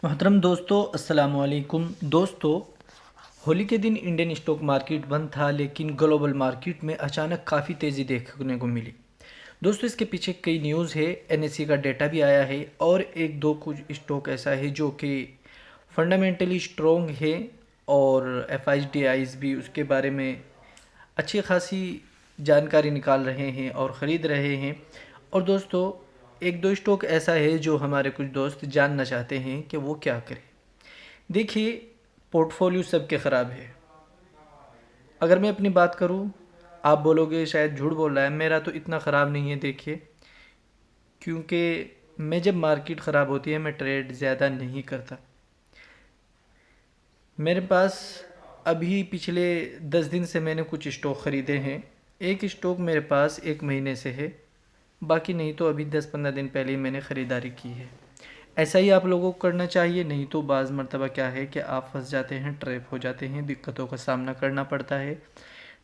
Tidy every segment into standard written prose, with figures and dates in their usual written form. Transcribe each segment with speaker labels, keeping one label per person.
Speaker 1: मोहतरम दोस्तों, अस्सलाम वालेकुम। दोस्तों, होली के दिन इंडियन स्टॉक मार्केट बंद था, लेकिन ग्लोबल मार्केट में अचानक काफ़ी तेज़ी देखने को मिली। दोस्तों, इसके पीछे कई न्यूज़ है, एनएससी का डेटा भी आया है और एक दो कुछ स्टॉक ऐसा है जो कि फंडामेंटली स्ट्रॉन्ग है और एफ भी उसके बारे में अच्छी खासी जानकारी निकाल रहे हैं और ख़रीद रहे हैं। और दोस्तों, एक दो स्टॉक ऐसा है जो हमारे कुछ दोस्त जानना चाहते हैं कि वो क्या करें। देखिए, पोर्टफोलियो सबके ख़राब है। अगर मैं अपनी बात करूं, आप बोलोगे शायद झूठ बोल रहा है, मेरा तो इतना ख़राब नहीं है। देखिए, क्योंकि मैं जब मार्केट ख़राब होती है मैं ट्रेड ज़्यादा नहीं करता। मेरे पास अभी पिछले 10 दिन से मैंने कुछ स्टॉक ख़रीदे हैं। एक स्टॉक मेरे पास 1 महीने से है, बाकी नहीं तो अभी 10-15 दिन पहले ही मैंने ख़रीदारी की है। ऐसा ही आप लोगों को करना चाहिए, नहीं तो बाज़ मरतबा क्या है कि आप फंस जाते हैं, ट्रैप हो जाते हैं, दिक्कतों का सामना करना पड़ता है,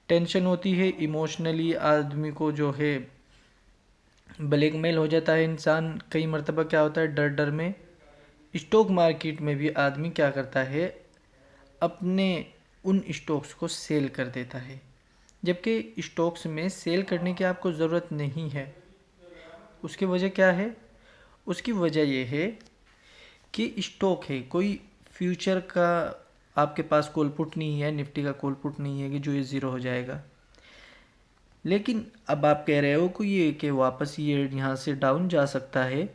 Speaker 1: टेंशन होती है, इमोशनली आदमी को जो है ब्लैकमेल हो जाता है इंसान। कई मरतबा क्या होता है, डर डर में स्टॉक मार्केट में भी आदमी क्या करता है, अपने उन स्टॉक्स को सेल कर देता है, जबकि स्टॉक्स में सेल करने की आपको ज़रूरत नहीं है। उसकी वजह क्या है? उसकी वजह यह है कि स्टॉक है, कोई फ्यूचर का आपके पास कॉल पुट नहीं है, निफ्टी का कॉल पुट नहीं है कि जो ये ज़ीरो हो जाएगा। लेकिन अब आप कह रहे हो कि वापस ये यहाँ से डाउन जा सकता है,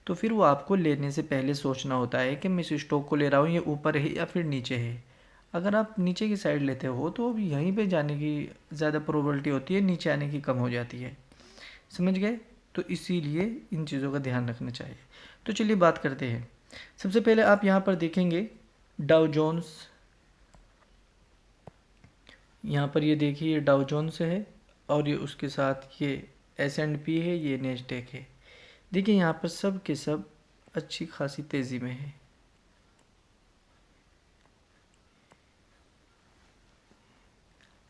Speaker 1: तो फिर वो आपको लेने से पहले सोचना होता है कि मैं इस स्टॉक को ले रहा हूँ, ये ऊपर है या फिर नीचे है। अगर आप नीचे की साइड लेते हो तो यहीं पे जाने की ज़्यादा प्रोबेबिलिटी होती है, नीचे आने की कम हो जाती है। समझ गए? तो इसीलिए इन चीज़ों का ध्यान रखना चाहिए। तो चलिए बात करते हैं। सबसे पहले आप यहाँ पर देखेंगे डाउ जोन्स। यहाँ पर ये देखिए, ये डाउ जोन्स है और ये उसके साथ ये S&P है, ये नेस्डेक है। देखिए यहाँ पर सब के सब अच्छी खासी तेज़ी में है।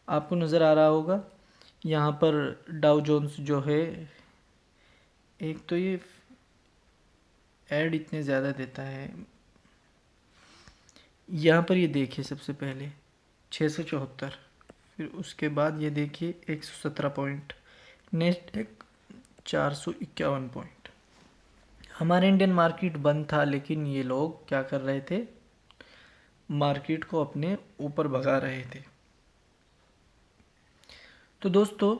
Speaker 1: आपको नज़र आ रहा होगा यहाँ पर डाउ जोन्स जो है, एक तो ये ऐड इतने ज़्यादा देता है। यहाँ पर ये देखिए, सबसे पहले 674, फिर उसके बाद ये देखिए 117 पॉइंट, नेक्स्ट एक 451 पॉइंट। हमारे इंडियन मार्केट बंद था, लेकिन ये लोग क्या कर रहे थे, मार्केट को अपने ऊपर भगा रहे थे। तो दोस्तों,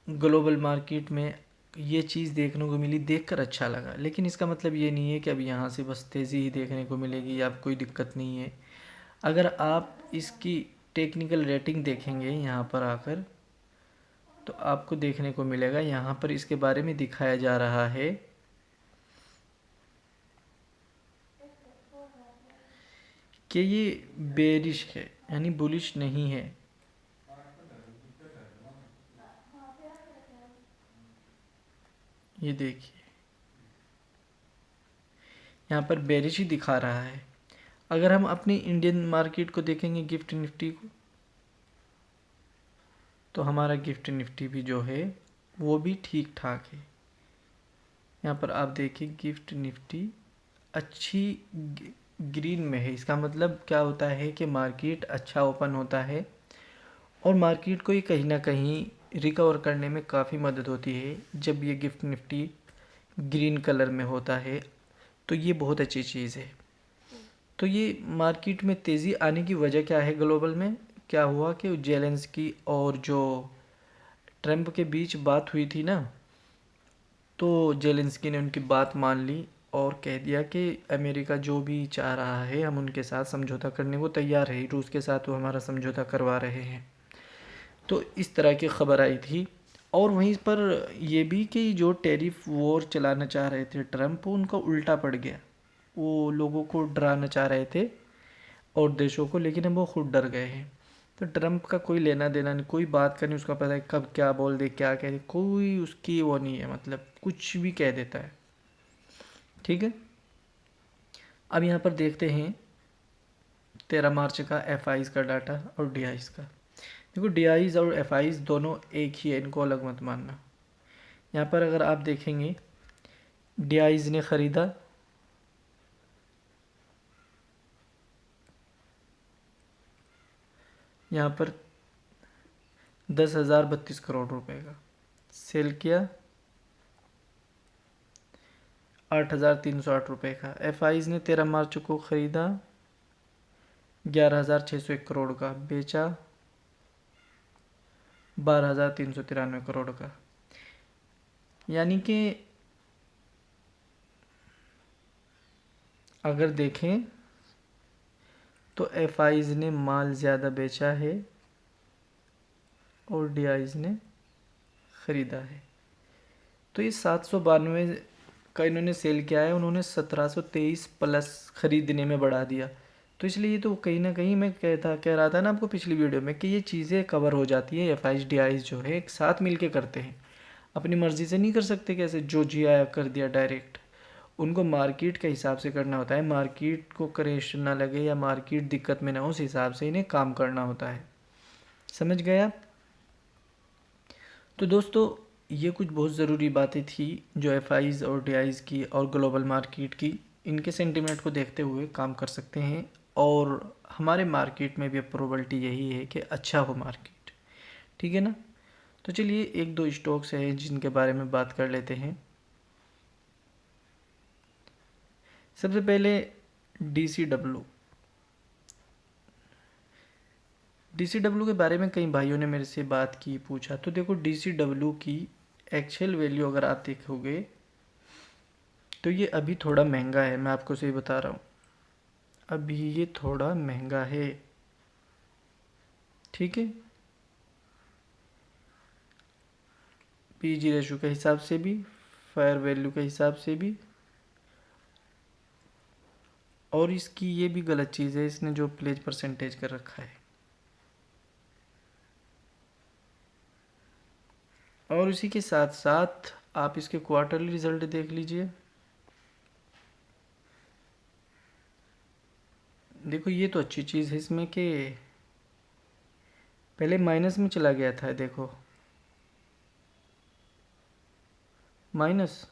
Speaker 1: ग्लोबल मार्केट में ये चीज़ देखने को मिली, देखकर अच्छा लगा, लेकिन इसका मतलब ये नहीं है कि अब यहाँ से बस तेज़ी ही देखने को मिलेगी या कोई दिक्कत नहीं है। अगर आप इसकी टेक्निकल रेटिंग देखेंगे यहाँ पर आकर, तो आपको देखने को मिलेगा यहाँ पर इसके बारे में दिखाया जा रहा है कि ये बेरिश है, यानी बुलिश नहीं है। ये देखिए, यहाँ पर बेरिश ही दिखा रहा है। अगर हम अपनी इंडियन मार्केट को देखेंगे, गिफ्ट निफ्टी को, तो हमारा गिफ्ट निफ्टी भी जो है वो भी ठीक ठाक है। यहाँ पर आप देखिए, गिफ्ट निफ्टी अच्छी ग्रीन में है। इसका मतलब क्या होता है कि मार्केट अच्छा ओपन होता है और मार्केट को ये कहीं ना कहीं रिकवर करने में काफ़ी मदद होती है। जब ये गिफ्ट निफ्टी ग्रीन कलर में होता है तो ये बहुत अच्छी चीज़ है। तो ये मार्केट में तेज़ी आने की वजह क्या है? ग्लोबल में क्या हुआ कि जेलेंस्की और जो ट्रंप के बीच बात हुई थी ना, तो जेलेंस्की ने उनकी बात मान ली और कह दिया कि अमेरिका जो भी चाह रहा है हम उनके साथ समझौता करने को तैयार है, रूस के साथ वो हमारा समझौता करवा रहे हैं। तो इस तरह की खबर आई थी। और वहीं पर ये भी कि जो टैरिफ वॉर चलाना चाह रहे थे ट्रंप, उनका उल्टा पड़ गया। वो लोगों को डराना चाह रहे थे और देशों को, लेकिन अब वो खुद डर गए हैं। तो ट्रंप का कोई लेना देना नहीं, कोई बात करनी, उसका पता है कब क्या बोल दे, क्या कह दे, कोई उसकी वो नहीं है, मतलब कुछ भी कह देता है। ठीक है, अब यहाँ पर देखते हैं 13 मार्च का एफ का डाटा और डी का। देखो, डी और एफ दोनों एक ही है, इनको अलग मत मानना। यहाँ पर अगर आप देखेंगे, डी ने ख़रीदा यहाँ पर 10,032 करोड़ रुपए का सेल किया, 8,308 रुपये का। एफआईज ने 13 मार्च को ख़रीदा 11,601 करोड़ का, बेचा 12,393 करोड़ का। यानी कि अगर देखें तो एफआईज ने माल ज़्यादा बेचा है और डीआईज ने ख़रीदा है। तो ये 792 का इन्होंने सेल किया है, उन्होंने 1723 प्लस ख़रीदने में बढ़ा दिया। तो इसलिए तो कहीं ना कहीं मैं कह रहा था ना आपको पिछली वीडियो में कि ये चीज़ें कवर हो जाती है। एफआईज डीआईज जो है एक साथ मिल के करते हैं, अपनी मर्ज़ी से नहीं कर सकते। कैसे जो जी आया कर दिया डायरेक्ट, उनको मार्केट के हिसाब से करना होता है। मार्केट को क्रैश ना लगे या मार्केट दिक्कत में ना हो, उस हिसाब से इन्हें काम करना होता है। समझ गए आप? तो दोस्तों ये कुछ बहुत ज़रूरी बातें थी जो एफआईज और डीआईज की और ग्लोबल मार्केट की, इनके सेंटीमेंट को देखते हुए काम कर सकते हैं। और हमारे मार्केट में भी प्रोबेबिलिटी यही है कि अच्छा हो मार्केट, ठीक है ना। तो चलिए एक दो स्टॉक्स हैं जिनके बारे में बात कर लेते हैं। सबसे पहले डीसीडब्ल्यू के बारे में कई भाइयों ने मेरे से बात की, पूछा। तो देखो डीसीडब्ल्यू की एक्चुअल वैल्यू अगर आप देखोगे तो ये अभी थोड़ा महंगा है, मैं आपको सही बता रहा हूँ, अभी ये थोड़ा महंगा है, ठीक है। पीजी रेशो के हिसाब से भी, फेयर वैल्यू के हिसाब से भी, और इसकी ये भी गलत चीज़ है, इसने जो प्लेज परसेंटेज कर रखा है। और इसी के साथ साथ आप इसके क्वार्टरली रिजल्ट देख लीजिए। देखो ये तो अच्छी चीज़ है इसमें कि पहले माइनस में चला गया था, देखो माइनस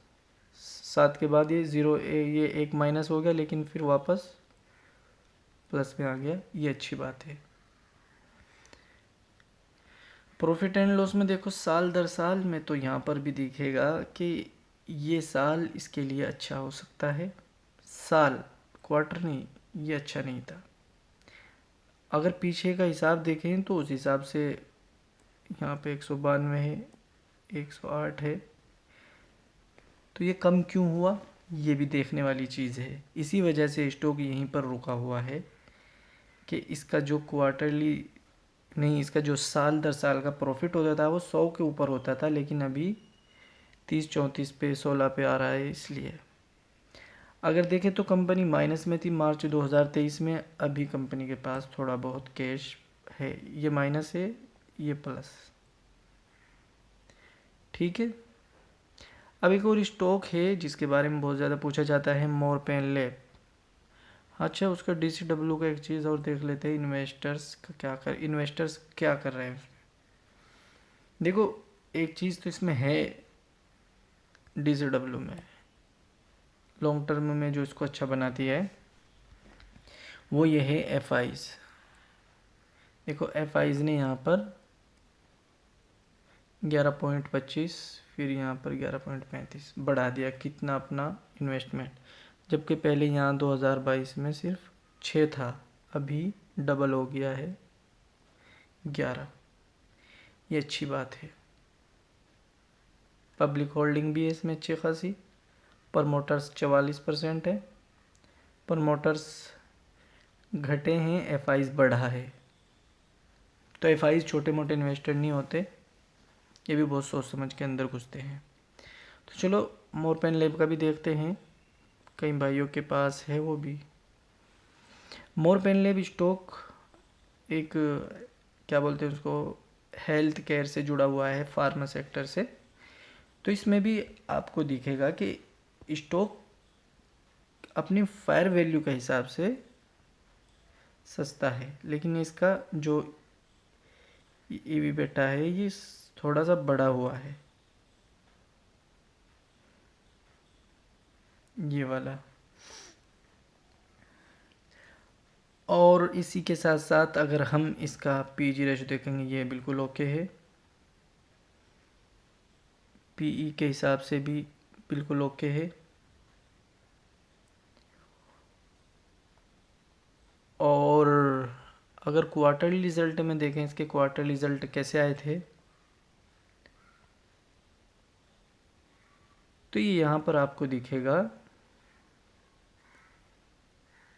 Speaker 1: 7 के बाद ये ज़ीरो, ये एक माइनस हो गया, लेकिन फिर वापस प्लस में आ गया, ये अच्छी बात है। प्रॉफिट एंड लॉस में देखो साल दर साल में तो यहाँ पर भी दिखेगा कि ये साल इसके लिए अच्छा हो सकता है, साल क्वार्टर नहीं, ये अच्छा नहीं था। अगर पीछे का हिसाब देखें तो उस हिसाब से यहाँ पे 192 है, 108 है, तो ये कम क्यों हुआ, ये भी देखने वाली चीज़ है। इसी वजह से स्टॉक यहीं पर रुका हुआ है कि इसका जो क्वार्टरली नहीं, इसका जो साल दर साल का प्रॉफिट होता था वो 100 के ऊपर होता था, लेकिन अभी 30-34 पे 16 पे आ रहा है। इसलिए अगर देखें तो कंपनी माइनस में थी मार्च 2023 में, अभी कंपनी के पास थोड़ा बहुत कैश है, ये माइनस है, ये प्लस, ठीक है। अब एक और स्टॉक है जिसके बारे में बहुत ज़्यादा पूछा जाता है, मोरपेन लैब। अच्छा, उसका डीसीडब्ल्यू का एक चीज़ और देख लेते हैं, इन्वेस्टर्स क्या कर रहे हैं उसमें। देखो एक चीज़ तो इसमें है डीसीडब्ल्यू में, लॉन्ग टर्म में जो इसको अच्छा बनाती है वो ये है एफआईज। देखो एफआईज ने यहाँ पर 11.25, फिर यहाँ पर 11.35 बढ़ा दिया कितना अपना इन्वेस्टमेंट, जबकि पहले यहाँ 2022 में सिर्फ 6 था, अभी डबल हो गया है 11। ये अच्छी बात है। पब्लिक होल्डिंग भी है इसमें अच्छी खासी। प्रमोटर्स 44% है, प्रमोटर्स घटे हैं, एफआईज बढ़ा है। तो एफआईज छोटे मोटे इन्वेस्टर नहीं होते, ये भी बहुत सोच समझ के अंदर घुसते हैं। तो चलो मोरपेन लैब का भी देखते हैं, कई भाइयों के पास है वो भी। मोरपेन लैब स्टॉक एक क्या बोलते हैं उसको, हेल्थ केयर से जुड़ा हुआ है, फार्मा सेक्टर से। तो इसमें भी आपको दिखेगा कि स्टॉक अपनी फेयर वैल्यू के हिसाब से सस्ता है, लेकिन इसका जो ईवी बेटा है ये थोड़ा सा बड़ा हुआ है, ये वाला। और इसी के साथ साथ अगर हम इसका पीजी रेशो देखेंगे, ये बिल्कुल ओके है, पीई के हिसाब से भी बिल्कुल ओके है। और अगर क्वार्टरली रिज़ल्ट में देखें, इसके क्वार्टरली रिज़ल्ट कैसे आए थे, तो ये यहाँ पर आपको दिखेगा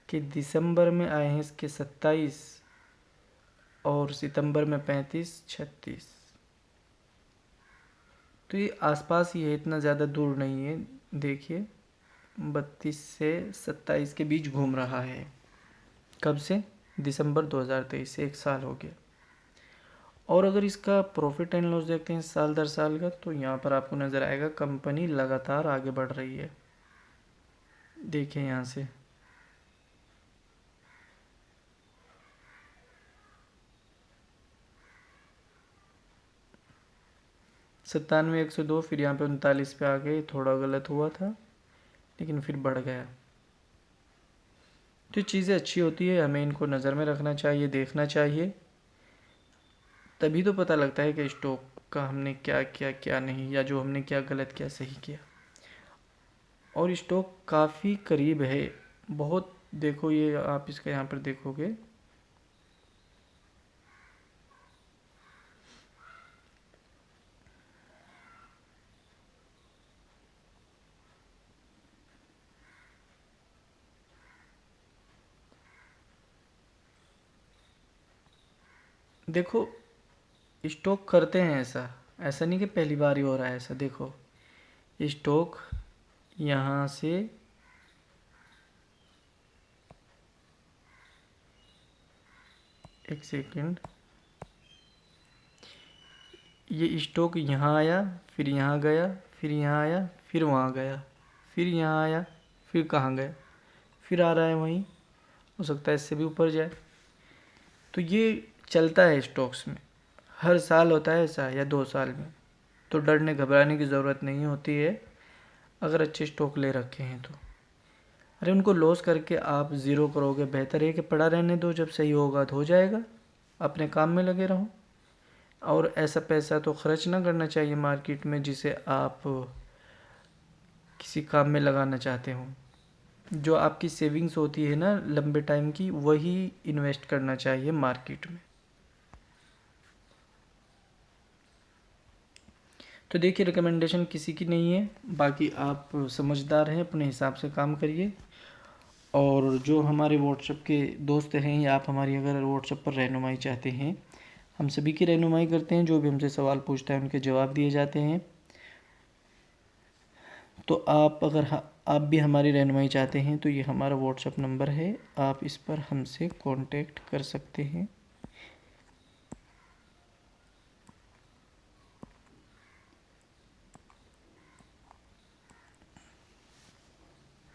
Speaker 1: कि दिसंबर में आए हैं इसके 27 और सितंबर में 35, 36। तो ये आसपास ही है, इतना ज़्यादा दूर नहीं है। देखिए 32 से 27 के बीच घूम रहा है। कब से? दिसंबर 2023 से 1 साल हो गया। और अगर इसका प्रॉफिट एंड लॉस देखते हैं साल दर साल का, तो यहाँ पर आपको नज़र आएगा कंपनी लगातार आगे बढ़ रही है। देखिए यहाँ से सत्तानवे 102, फिर यहाँ पे 39 पे आ गए, थोड़ा गलत हुआ था लेकिन फिर बढ़ गया। तो चीज़ें अच्छी होती है, हमें इनको नज़र में रखना चाहिए, देखना चाहिए, तभी तो पता लगता है कि स्टॉक का हमने क्या किया क्या नहीं, या जो हमने क्या गलत किया सही किया। और स्टॉक काफ़ी करीब है बहुत। देखो ये आप इसका यहाँ पर देखोगे, देखो स्टॉक करते हैं ऐसा, ऐसा नहीं कि पहली बार ही हो रहा है ऐसा। देखो स्टॉक यहाँ से एक सेकंड, ये स्टॉक यहाँ आया, फिर यहाँ गया, फिर यहाँ आया, फिर वहाँ गया, फिर यहाँ आया, फिर कहाँ गया, फिर आ रहा है वहीं, हो सकता है इससे भी ऊपर जाए। तो ये चलता है स्टॉक्स में, हर साल होता है ऐसा, या 2 साल में। तो डरने घबराने की ज़रूरत नहीं होती है अगर अच्छे स्टॉक ले रखे हैं तो। अरे उनको लॉस करके आप ज़ीरो करोगे, बेहतर है कि पड़ा रहने दो, जब सही होगा तो हो जाएगा, अपने काम में लगे रहो। और ऐसा पैसा तो खर्च ना करना चाहिए मार्केट में जिसे आप किसी काम में लगाना चाहते हो। जो आपकी सेविंग्स होती है ना लंबे टाइम की, वही इन्वेस्ट करना चाहिए मार्केट में। तो देखिए रिकमेंडेशन किसी की नहीं है, बाकी आप समझदार हैं, अपने हिसाब से काम करिए। और जो हमारे व्हाट्सएप के दोस्त हैं, या आप हमारी अगर व्हाट्सएप पर रहनुमाई चाहते हैं, हम सभी की रहनुमाई करते हैं, जो भी हमसे सवाल पूछता है उनके जवाब दिए जाते हैं। तो आप अगर आप भी हमारी रहनुमाई चाहते हैं तो ये हमारा व्हाट्सएप नंबर है, आप इस पर हमसे कांटेक्ट कर सकते हैं।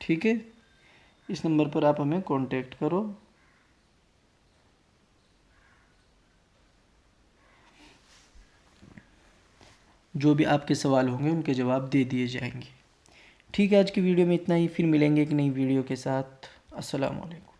Speaker 1: ठीक है, इस नंबर पर आप हमें कांटेक्ट करो। जो भी आपके सवाल होंगे उनके जवाब दे दिए जाएंगे। ठीक है, आज की वीडियो में इतना ही, फिर मिलेंगे एक नई वीडियो के साथ। अस्सलाम वालेकुम।